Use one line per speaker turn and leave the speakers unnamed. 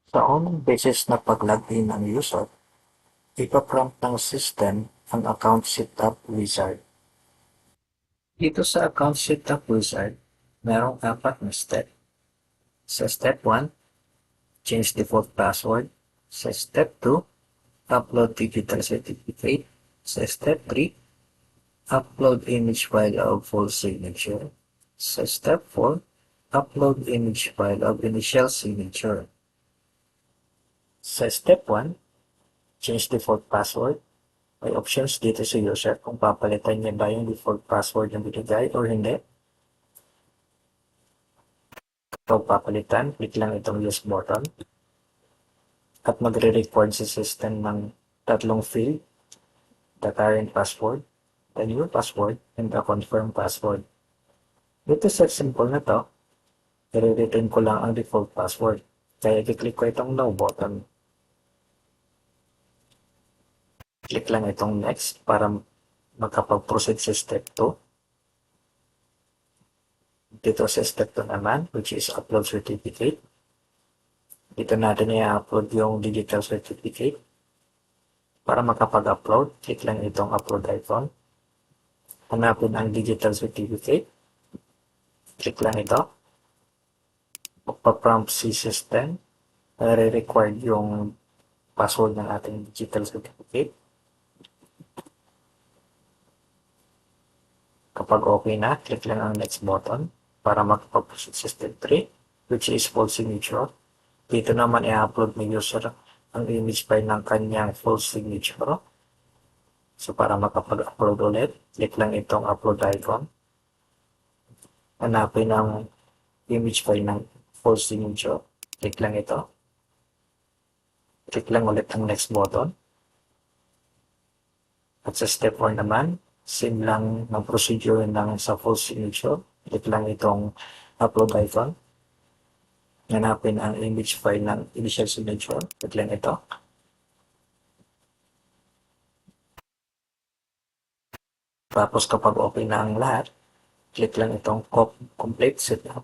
Sa unang beses na pag-login ng user, ipa-prompt ng system ang account setup wizard. Dito sa account setup wizard, merong apat na step. Sa step 1, change default password. Sa step 2, upload digital certificate. Sa step 3, upload image file of full signature. Sa step 4, upload image file of initial signature. Sa step 1, change default password. May options dito sa user kung papalitan niya ba yung default password na binigay or hindi. Kapag papalitan, click lang itong use button at magre-record sa system ng tatlong field, the current password, the new password, and the confirm password. Dito sa simple na to, i-return ko lang ang default password. Kaya i-click ko itong no button. Click lang itong next para makapag-proceed sa step 2. Dito sa step 2 naman, which is upload certificate. Dito natin i-upload yung digital certificate. Para makapag-upload, click lang itong upload icon. Hanapin ang digital certificate. Click lang ito. Magpa-prompt si system. Nare-required yung password ng ating digital certificate. Kapag okay na, click lang ang next button para makapag-proceed sa step 3, which is full signature. Dito naman i-upload ng user ang image file ng kanyang full signature. So para makapag-upload ulit, click lang itong upload icon. Hanapin ang image file ng full signature. Click lang ito. Click lang ulit ang next button. At sa step 4 naman, same lang ng procedure ng sa full signature. Click lang itong upload icon. Hanapin ang image file ng initial signature. Click lang ito. Tapos kapag okay na ang lahat, click lang itong complete setup.